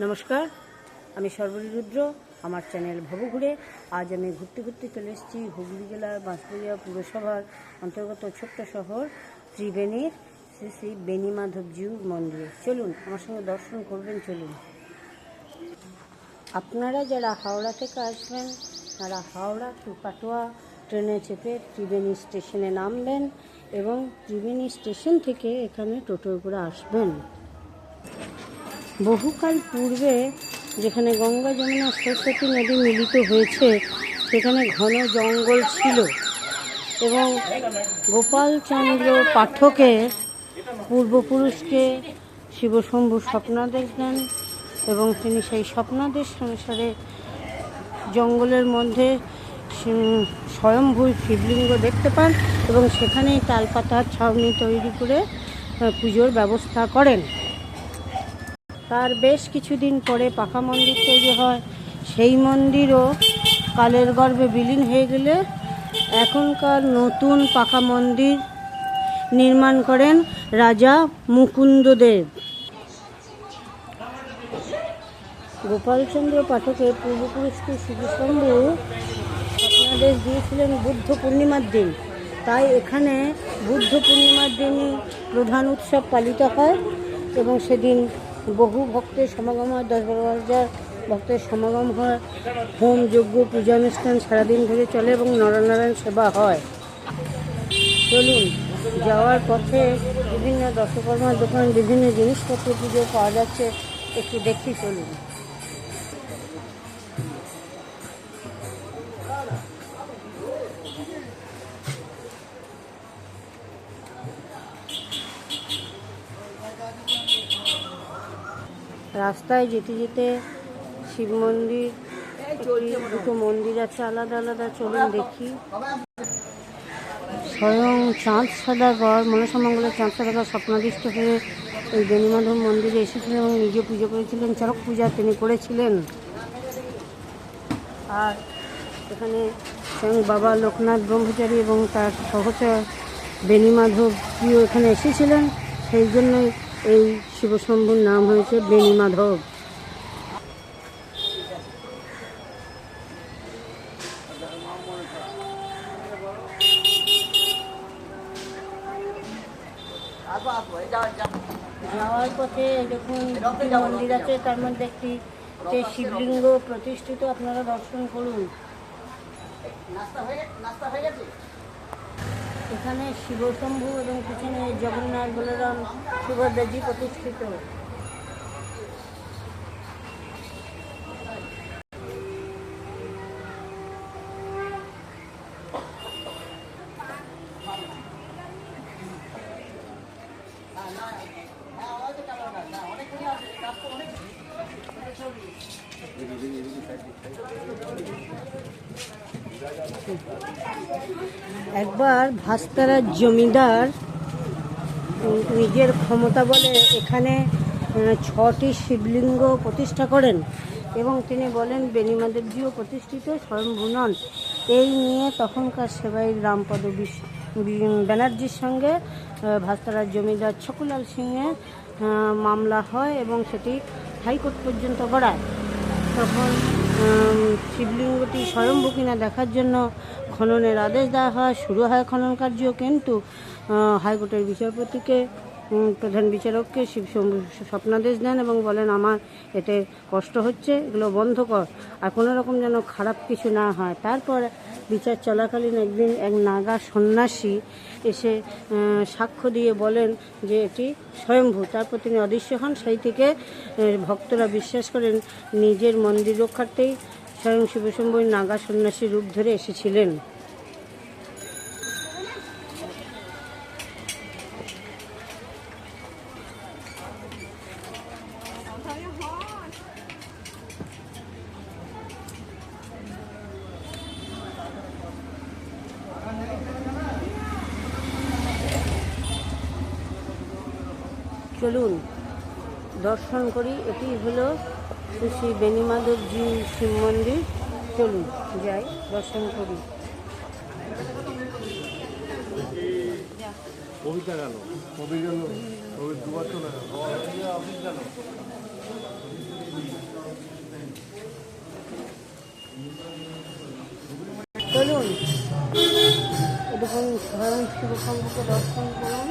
নমস্কার, আমি সর্বরী রুদ্র। আমার চ্যানেল ভবঘুরে। আজ আমি ঘুরতে ঘুরতে চলে এসেছি হুগলি জেলার বাঁশবেড়িয়া পুরসভার অন্তর্গত ছোট্ট শহর ত্রিবেণীর শ্রী শ্রী বেণীমাধবজিউ মন্দিরে। চলুন আমার সঙ্গে দর্শন করবেন। চলুন। আপনারা যারা হাওড়া থেকে আসবেন তারা হাওড়া টু কাটোয়া ট্রেনে চেপে ত্রিবেণী স্টেশনে নামবেন এবং ত্রিবেণী স্টেশন থেকে এখানে টোটোয় করে আসবেন। বহুকাল পূর্বে যেখানে গঙ্গা যমুনা সরস্বতী নদী মিলিত হয়েছে সেখানে ঘন জঙ্গল ছিল এবং গোপালচন্দ্র পাঠকের পূর্বপুরুষকে শিবশম্ভু স্বপ্নাদেশ দেন এবং তিনি সেই স্বপ্নাদেশ অনুসারে জঙ্গলের মধ্যে স্বয়ম্ভূ শিবলিঙ্গ দেখতে পান এবং সেখানেই তালপাতার ছাউনি তৈরি করে পুজোর ব্যবস্থা করেন। তার বেশ কিছুদিন পরে পাকা মন্দির তৈরি হয়। সেই মন্দিরও কালের গর্ভে বিলীন হয়ে গেলে এখনকার নতুন পাকা মন্দির নির্মাণ করেন রাজা মুকুন্দদেব। গোপালচন্দ্র পাঠকের পূর্বপুরুষকে শিবশম্ভু স্বপ্নাদেশ দিয়েছিলেন বুদ্ধ পূর্ণিমার দিন। তাই এখানে বুদ্ধ পূর্ণিমার দিনই প্রধান উৎসব পালিত হয় এবং সেদিন বহু ভক্তের সমাগম হয়। 10-12 হাজার ভক্তের সমাগম হয়। হোম যজ্ঞ পূজানুষ্ঠান সারাদিন ধরে চলে এবং নরনারায়ণ সেবা হয়। চলুন, যাওয়ার পথে বিভিন্ন দশকর্মার দোকান, বিভিন্ন জিনিসপত্র পুজো পাওয়া যাচ্ছে, একটু দেখি। চলুন। রাস্তায় যেতে যেতে শিব মন্দির, দুটো মন্দির আছে আলাদা আলাদা। চলুন দেখি। স্বয়ং চাঁদ সদাগর, মনসামঙ্গলের চাঁদ সদাগর স্বপ্নাদিষ্ট হয়ে এই বেণীমাধব মন্দিরে এসেছিলেন এবং নিজে পুজো করেছিলেন। চড়ক পূজা তিনি করেছিলেন। আর এখানে স্বয়ং বাবা লোকনাথ ব্রহ্মচারী এবং তার সহচর বেণীমাধবজিও এখানে এসেছিলেন। সেই জন্যই এই শিবশম্ভুর নাম হয়েছে বেণীমাধব। যাওয়ার পথে দেখুন মন্দির আছে, তার মধ্যে একটি যে শিবলিঙ্গ প্রতিষ্ঠিত, আপনারা দর্শন করুন। এখানে শিবশম্ভু এবং পিছনে জগন্নাথ বলরাম সুভদ্রাজি প্রতিষ্ঠিত। একবার ভাস্তারার জমিদার নিজের ক্ষমতা বলে এখানে 6টি শিবলিঙ্গ প্রতিষ্ঠা করেন এবং তিনি বলেন বেণীমাধবজিও প্রতিষ্ঠিত, স্বয়ম্ভু নন। এই নিয়ে তখনকার সেবাই রামপদ ব্যানার্জির সঙ্গে ভাস্তারার জমিদার ছকুলাল সিংয়ের মামলা হয় এবং সেটি হাইকোর্ট পর্যন্ত গড়ায়। তখন শিবলিঙ্গটি স্বয়ম্ভু কিনা দেখার জন্য খননের আদেশ দেওয়া হয়। শুরু হয় খনন কার্য, কিন্তু হাইকোর্টের বিচারপতিকে, প্রধান বিচারককে শিবশম্ভু স্বপ্নাদেশ দেন এবং বলেন আমার এতে কষ্ট হচ্ছে, এগুলো বন্ধ কর, আর কোনো রকম যেন খারাপ কিছু না হয়। তারপর বিচার চলাকালীন একদিন এক নাগা সন্ন্যাসী এসে সাক্ষ্য দিয়ে বলেন যে এটি স্বয়ম্ভু। তারপর তিনি অদৃশ্য হন। সেই থেকে ভক্তরা বিশ্বাস করেন নিজের মন্দির রক্ষার্থেই স্বয়ং শিবশম্ভু নাগা সন্ন্যাসীর রূপ ধরে এসেছিলেন। চলুন দর্শন করি। এটি হলো শ্রী শ্রী বেণীমাধবজি শিব মন্দির। চলুন যাই, দর্শন করি। কবিতা গেল, কবি গেল, কবি দুবার চলে গেল। স্বয়ং শিবশম্ভুকে দর্শন করুন।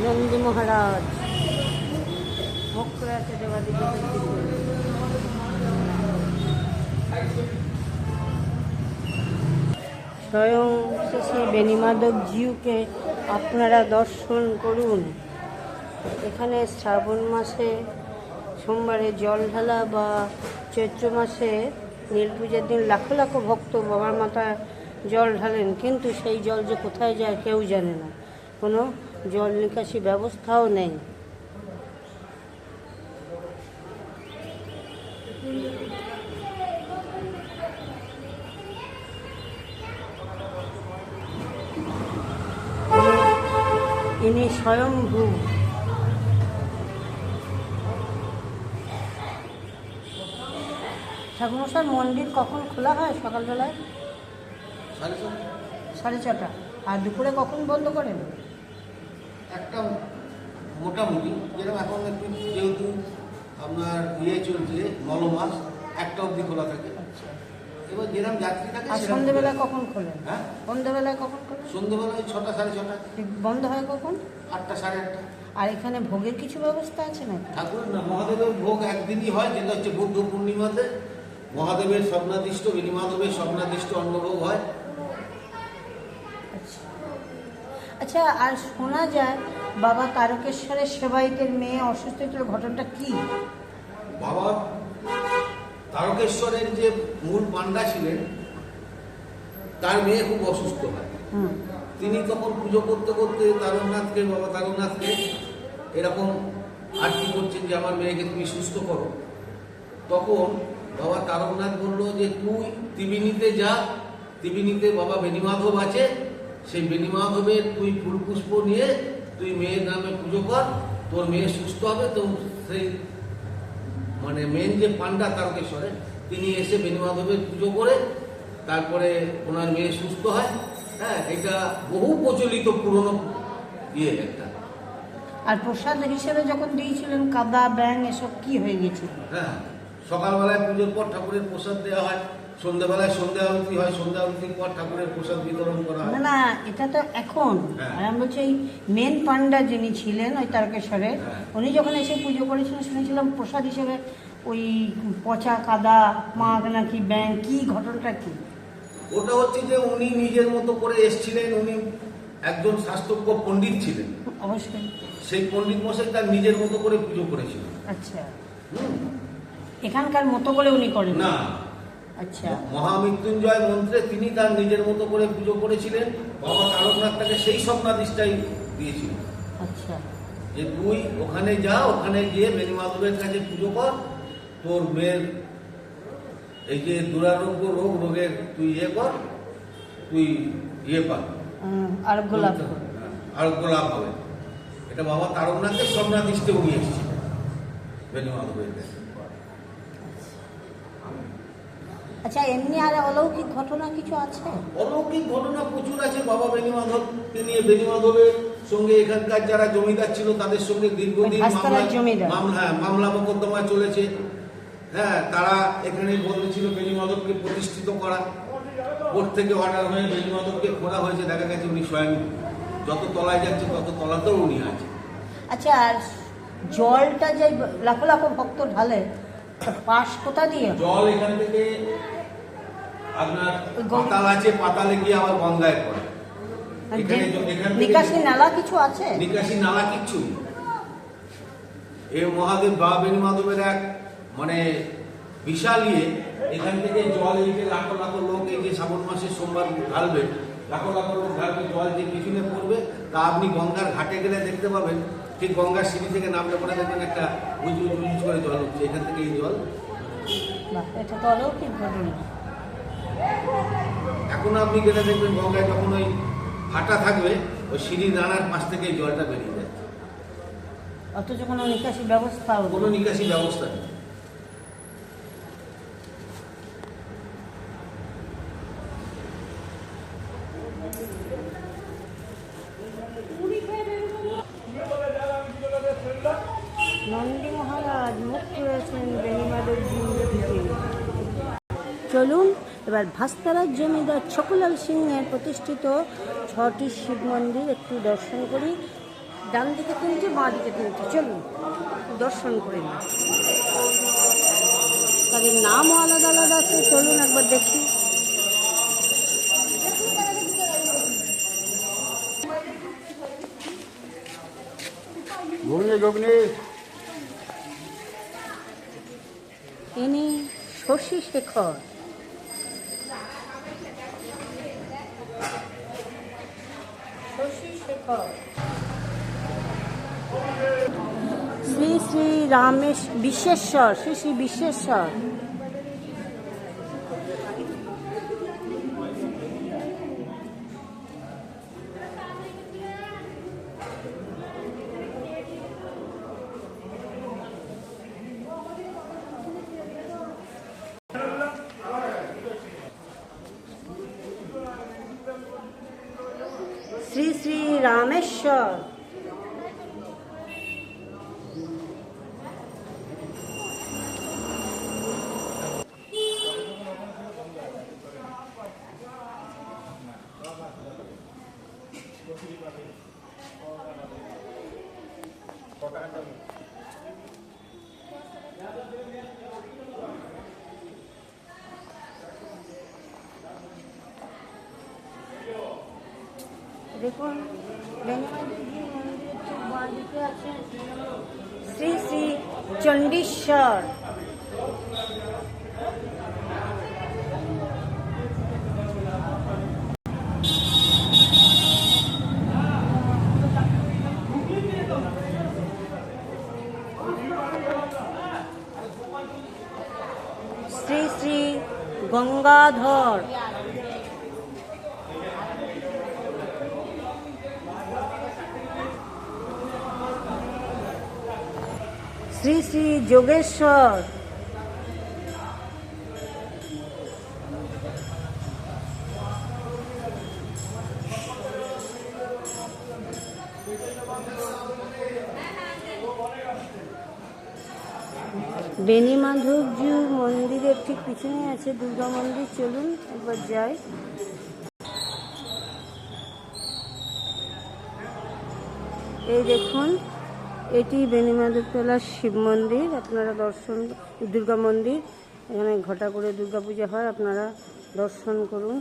নন্দী মহারাজ ভোগ করে আছে দেবাদিদেবের কিছু। স্বয়ং শ্রী বেণীমাধব জিউকে আপনারা দর্শন করুন। এখানে শ্রাবণ মাসে সোমবারে জল ঢালা বা চৈত্র মাসে নীল পূজার দিন লাখো লাখো ভক্ত বাবার মাথায় জল ঢালেন, কিন্তু সেই জল যে কোথায় যায় কেউ জানে না, কোনো জল নিকাশি ব্যবস্থাও নেই। ইনি স্বয়ংভূ। ঠাকুরমশাই মন্দির কখন খোলা হয়? সকালবেলায় 6:30। আর দুপুরে কখন বন্ধ করেন? একটা মোটামুটি যেরকম এখন একটু যেহেতু আপনার চলছে মলমাস, 1টা অবধি খোলা থাকে। এবার যেরকম যাত্রী থাকে। আর সন্ধ্যেবেলায় কখন খোলেন? হ্যাঁ, সন্ধ্যেবেলায় কখন খোলেন? সন্ধ্যেবেলায় 6টা 6:30। বন্ধ হয় কখন? 8টা 8:30। আর এখানে ভোগের কিছু ব্যবস্থা আছে নাকি? ঠাকুরের না, মহাদেবের ভোগ একদিনই হয়, যেটা হচ্ছে বুদ্ধ পূর্ণিমাতে। মহাদেবের স্বপ্নাদিষ্ট, বেণীমাধবের স্বপ্নাদিষ্ট অন্নভোগ হয়। আচ্ছা, আর শোনা যায় বাবা তারকেশ্বরের সেবায়িতের মেয়ে অসুস্থ হয়েছিল, ঘটনাটা কি? বাবা তারকেশ্বরের যে মূল পান্ডা ছিলেন, তার মেয়ে খুব অসুস্থ হয়। তিনি তখন পুজো করতে করতে তারকনাথকে, বাবা তারকনাথকে এরকম আরতি করছেন যে আমার মেয়েকে তুমি সুস্থ করো। তখন বাবা তারকনাথ বললো যে তুই ত্রিবেণীতে যা, ত্রিবেণীতে বাবা বেণীমাধব আছে, সেই বেণীমাধবের তুই ফুল পুষ্প নিয়ে তুই মেয়ের নামে পুজো কর, তোর মেয়ে সুস্থ হবে। তো সেই মানে মেন যে পান্ডা তারকেশ্বরে, তিনি এসে বেণীমাধবের পুজো করে তারপরে ওনার মেয়ে সুস্থ হয়। হ্যাঁ, এটা বহু প্রচলিত পুরনো একটা। আর প্রসাদ হিসেবে যখন দিয়েছিলেন কাদা ব্যাং এসব কি হয়ে গেছে? হ্যাঁ, সকালবেলায় পুজোর পর ঠাকুরের প্রসাদ দেওয়া হয়, সন্ধ্যাবেলায় সন্ধ্যা আরতি হয়, সন্ধ্যা আরতির পর ঠাকুরের প্রসাদ বিতরণ করা হয়। না না, এটা তো এখন। আর আমি বলছি এই মেন পান্ডা যিনি ছিলেন ওই তারকেশ্বরে, উনি যখন এসে পুজো করেছিলেন শুনেছিলাম প্রসাদ হিসেবে ওই পচা কাদা মাগ নাকি ব্যাং, কি ঘটনাটা কি? ওটা হচ্ছে যে উনি নিজের মতো করে এসেছিলেন, উনি একজন শাস্ত্রজ্ঞ পণ্ডিত ছিলেন। অবশ্যই সেই পণ্ডিত মশাই তার নিজের মতো করে পুজো করেছিলেন। আচ্ছা, এখানকার মতো করে উনি করেন না? আচ্ছা, মহামৃত্যুঞ্জয় মন্ত্রে তিনি তার নিজের মতো করে পুজো করেছিলেন। বাবা তারকনাথ তাকে সেই স্বপ্নাদিষ্টাই দিয়েছিলেন। আচ্ছা, যে তুই ওখানে যা, ওখানে গিয়ে বেণীমাধবের কাছে পুজো কর, তোর মেয়ের এই যে দুরারোগ্য রোগের তুই কর, তুই পা আরোগ্য লাভ কর। আরোগ্য লাভ হবে। এটা বাবা তারকনাথের স্বপ্নাদিষ্টে উনি এসেছিলেন বেণীমাধবের কাছে। আচ্ছা, এমনি আর অলৌকিক ঘটনা কিছু আছে? অলৌকিক ঘটনা প্রচুর আছে। বাবা বেণীমাধবকে নিয়ে, বেণীমাধবের সঙ্গে এখানকার যারা জমিদার ছিল তাদের সঙ্গে দীর্ঘদিন মামলা মোকদ্দমা চলেছে। হ্যাঁ, তারা এখানে বলেছিল বেণীমাধবকে প্রতিষ্ঠিত করা। কোর্ট থেকে অর্ডার হয়ে বেণীমাধবকে খোলা হয়েছে, দেখা গেছে উনি স্বয়ং যত তলায় যাচ্ছে তত তলাতেও উনি আছে। আচ্ছা, আর জলটা যে লাখো লাখো ভক্ত ঢালে, পাশ কোথা দিয়ে? জল এখান থেকে আপনার পাতাল আছে, পাতালে গিয়ে আবার গঙ্গায় পড়ে। নিকাশি নালা কিছু আছে? নিকাশি নালা কিচ্ছু নেই। এই মহাদেব বাবা বেণীমাধবের এক মানে বিশাল এখান থেকে জল, এই যে লাখো লাখো লোক এই যে শ্রাবণ মাসের সোমবার ঢালবে, লাখো লাখো লোক ঢালবে, জল যে পিছনে পড়বে তা আপনি গঙ্গার ঘাটে গেলে দেখতে পাবেন। ঠিক গঙ্গার সিঁড়ি থেকে নামলে পরে দেখবেন একটা উঁচু করে জল উঠছে, এখান থেকে এই জল। এটা তো অলৌকিক ঘটনা। এখন আপনি গেলে দেখবেন গঙ্গায় যখন ওই ফাটা থাকবে, ওই সিঁড়ি দাঁড়ার পাশ থেকে এই জলটা বেরিয়ে যাচ্ছে, অথচ কোনো নিকাশি ব্যবস্থা, কোনো নিকাশি ব্যবস্থা নেই। নন্দী মহারাজ মুখ করেছেন বেণীমাধব জিউ থেকে। চলুন এবার ভাস্তারার জমিদার ছকুলাল সিংহের প্রতিষ্ঠিত 6টি শিব মন্দির একটু দর্শন করি। ডান দিকে 3টে, বাঁ দিকে 3টে, চলুন দর্শন করে নিই। তাদের নামও আলাদা আলাদা আছে, চলুন একবার দেখি। ইনি শশী শেখর। শ্রী শ্রী রামেশ বিশ্বেশ্বর, শ্রী শ্রী বিশ্বেশ্বর। শ্রী শ্রী রামেশ্বর। দেখুন বেনিমাদেবজি মন্দিরের ঠিক বাঁ দিকে আছেন শ্রী শ্রী চণ্ডীশ্বর। শ্রী শ্রী গঙ্গাধর। শ্রী শ্রী যোগেশ্বর। বেনিমাধবজি মন্দিরের ঠিক পিছনে আছে দুর্গা মন্দির, চলুন একবার যাই। এই দেখুন, এটি বেনিমাধবতলার শিব মন্দির, আপনারা দর্শন, দুর্গা মন্দির, এখানে ঘটা করে দুর্গা পূজা হয়, আপনারা দর্শন করুন।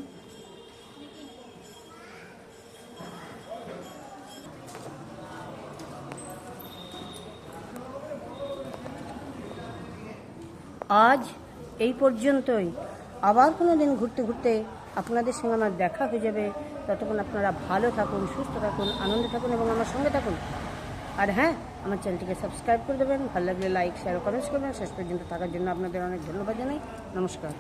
আজ এই পর্যন্তই। আবার কোনো দিন ঘুরতে ঘুরতে আপনাদের সঙ্গে আমার দেখা হয়ে যাবে। ততক্ষণ আপনারা ভালো থাকুন, সুস্থ থাকুন, আনন্দে থাকুন এবং আমার সঙ্গে থাকুন। আর হ্যাঁ, আমার চ্যানেলটিকে সাবস্ক্রাইব করে দেবেন, ভালো লাগলে লাইক, শেয়ার ও কমেন্টস করবেন। শেষ পর্যন্ত থাকার জন্য আপনাদের অনেক ধন্যবাদ জানাই। নমস্কার।